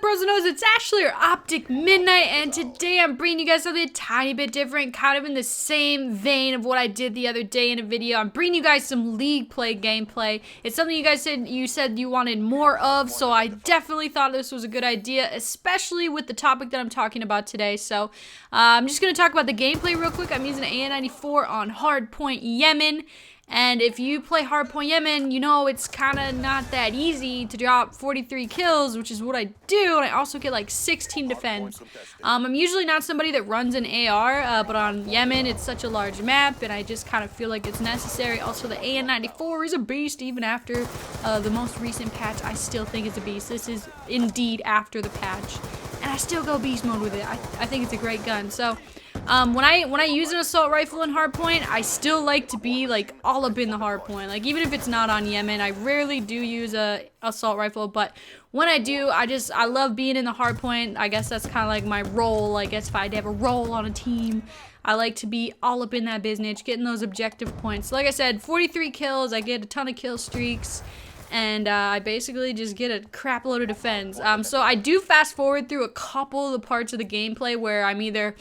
bros and O's? It's Ashley or Optic Midnight, and today I'm bringing you guys something a tiny bit different, kind of in the same vein of what I did the other day in a video. I'm bringing you guys some League play gameplay. It's something you guys said you wanted more of, so I definitely thought this was a good idea, especially with the topic that I'm talking about today. So I'm just going to talk about the gameplay real quick. I'm using an AN94 on Hardpoint Yemen. And if you play Hardpoint Yemen, you know it's kind of not that easy to drop 43 kills, which is what I do, and I also get like 16 defends. I'm usually not somebody that runs an AR, but on Yemen it's such a large map, and I just kind of feel like it's necessary. Also, the AN94 is a beast, even after the most recent patch. I still think it's a beast. This is indeed after the patch, and I still go beast mode with it. I think it's a great gun. So when I use an assault rifle in Hardpoint, I still like to be like all up in the Hardpoint. Like even if it's not on Yemen, I rarely do use a assault rifle, but when I do, I love being in the Hardpoint. I guess that's kind of like my role. I guess if I had to have a role on a team, I like to be all up in that business, getting those objective points. So like I said, 43 kills, I get a ton of kill streaks, and I basically just get a crap load of defense. So I do fast forward through a couple of the parts of the gameplay where I'm either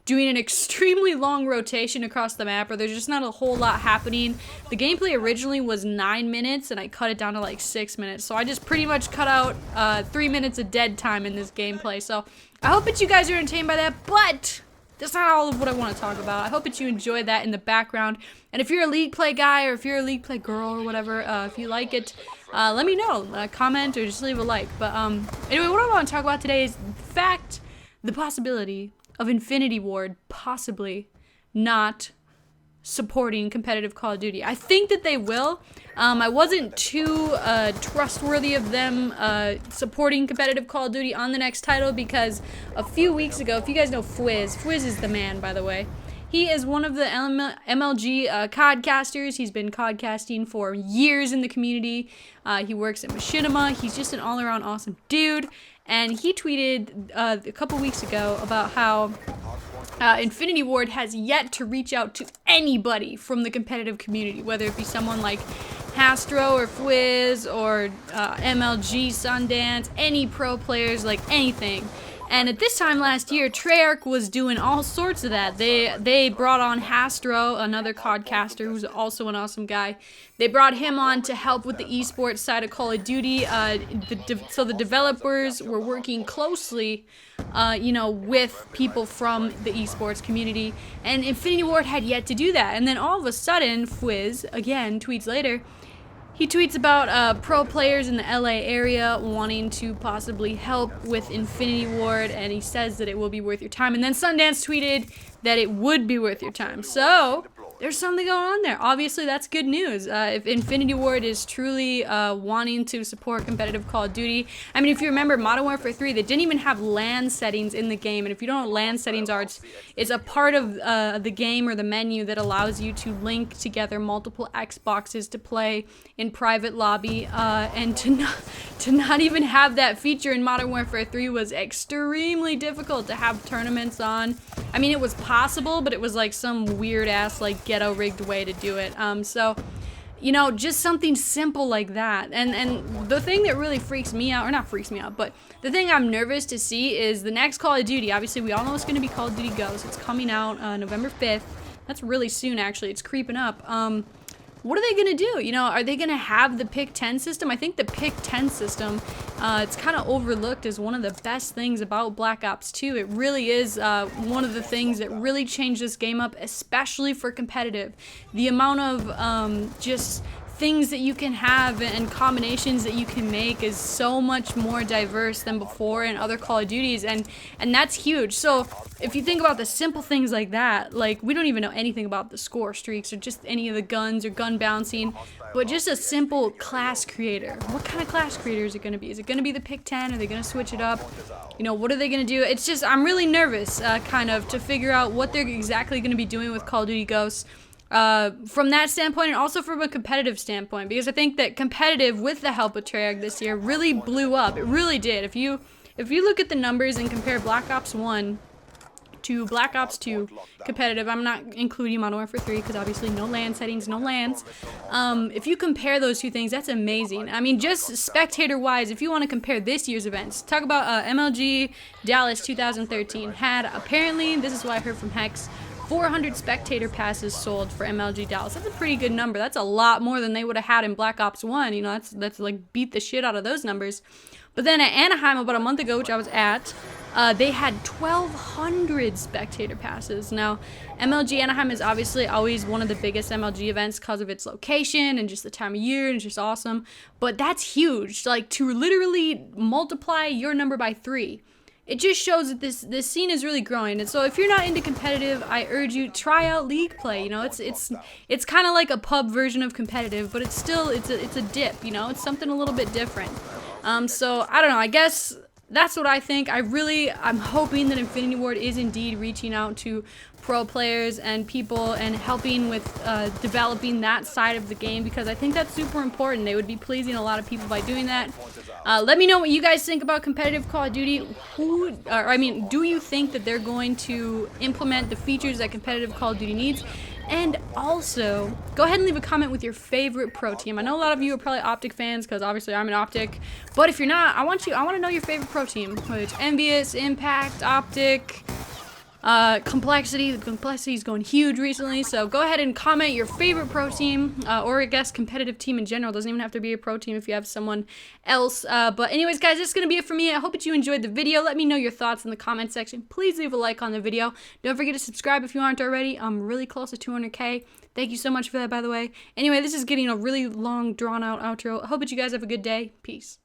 doing an extremely long rotation across the map, or there's just not a whole lot happening. The gameplay originally was 9 minutes, and I cut it down to like 6 minutes. So I just pretty much cut out 3 minutes of dead time in this gameplay. So I hope that you guys are entertained by that, but that's not all of what I want to talk about. I hope that you enjoy that in the background. And if you're a League play guy, or if you're a League play girl, or whatever, if you like it, let me know. Comment or just leave a like. But anyway, what I want to talk about today is the possibility of Infinity Ward possibly not supporting competitive Call of Duty. I think that they will. I wasn't too trustworthy of them supporting competitive Call of Duty on the next title, because a few weeks ago, if you guys know Fwiz is the man, by the way. He is one of the MLG CODcasters. He's been CODcasting for years in the community. He works at Machinima. He's just an all-around awesome dude. And he tweeted a couple weeks ago about how Infinity Ward has yet to reach out to anybody from the competitive community, whether it be someone like Hastro or Fwiz or MLG, Sundance, any pro players, like anything. And at this time last year, Treyarch was doing all sorts of that. They brought on Hastro, another CODcaster who's also an awesome guy. They brought him on to help with the esports side of Call of Duty. So the developers were working closely, with people from the esports community. And Infinity Ward had yet to do that. And then all of a sudden, Fwiz, again, tweets later, he tweets about pro players in the LA area wanting to possibly help with Infinity Ward, and he says that it will be worth your time. And then Sundance tweeted that it would be worth your time. So there's something going on there. Obviously, that's good news. If Infinity Ward is truly wanting to support competitive Call of Duty. I mean, if you remember Modern Warfare 3, they didn't even have LAN settings in the game. And if you don't know what LAN settings are, it's a part of the game or the menu that allows you to link together multiple Xboxes to play in private lobby. And to not even have that feature in Modern Warfare 3 was extremely difficult to have tournaments on. I mean, it was possible, but it was like some weird ass like ghetto rigged way to do it. So, just something simple like that. And the thing that really freaks me out, or not freaks me out, but the thing I'm nervous to see is the next Call of Duty. Obviously, we all know it's going to be Call of Duty Ghosts. It's coming out November 5th. That's really soon, actually. It's creeping up. What are they going to do? Are they going to have the Pick 10 system? I think the Pick 10 system, it's kind of overlooked as one of the best things about Black Ops 2. It really is one of the things that really changed this game up, especially for competitive. The amount of just things that you can have and combinations that you can make is so much more diverse than before in other Call of Duties, and that's huge. So if you think about the simple things like that, like we don't even know anything about the score streaks or just any of the guns or gun bouncing, but just a simple class creator. What kind of class creator is it going to be? Is it going to be the Pick 10? Are they going to switch it up? What are they going to do? It's just, I'm really nervous kind of to figure out what they're exactly going to be doing with Call of Duty Ghosts. From that standpoint, and also from a competitive standpoint, because I think that competitive, with the help of Treyarch this year, really blew up. It really did. If you look at the numbers and compare Black Ops 1 to Black Ops 2 competitive. I'm not including Modern Warfare 3 because obviously no LAN settings, no LANs. If you compare those two things, that's amazing. I mean, just spectator-wise, if you want to compare this year's events, talk about MLG Dallas 2013 had, apparently, this is what I heard from Hex, 400 spectator passes sold for MLG Dallas. That's a pretty good number. That's a lot more than they would have had in Black Ops 1. You know, that's like beat the shit out of those numbers. But then at Anaheim about a month ago, which I was at, they had 1,200 spectator passes. Now, MLG Anaheim is obviously always one of the biggest MLG events because of its location and just the time of year, and it's just awesome. But that's huge. Like, to literally multiply your number by 3. It just shows that this scene is really growing. And so if you're not into competitive, I urge you, try out League play. You know, it's kind of like a pub version of competitive, but it's still, it's a dip, you know? It's something a little bit different. So I don't know, I guess that's what I think. I'm hoping that Infinity Ward is indeed reaching out to pro players and people and helping with developing that side of the game, because I think that's super important. They would be pleasing a lot of people by doing that. Let me know what you guys think about competitive Call of Duty. Do you think that they're going to implement the features that competitive Call of Duty needs? And also, go ahead and leave a comment with your favorite pro team. I know a lot of you are probably Optic fans because obviously I'm an Optic. But if you're not, I want to know your favorite pro team. Whether it's Envious, Impact, Optic, Complexity. The Complexity is going huge recently. So go ahead and comment your favorite pro team, or I guess competitive team in general. Doesn't even have to be a pro team if you have someone else. But anyways, guys, this is going to be it for me. I hope that you enjoyed the video. Let me know your thoughts in the comment section. Please leave a like on the video. Don't forget to subscribe if you aren't already. I'm really close to 200K. Thank you so much for that, by the way. Anyway, this is getting a really long, drawn-out outro. I hope that you guys have a good day. Peace.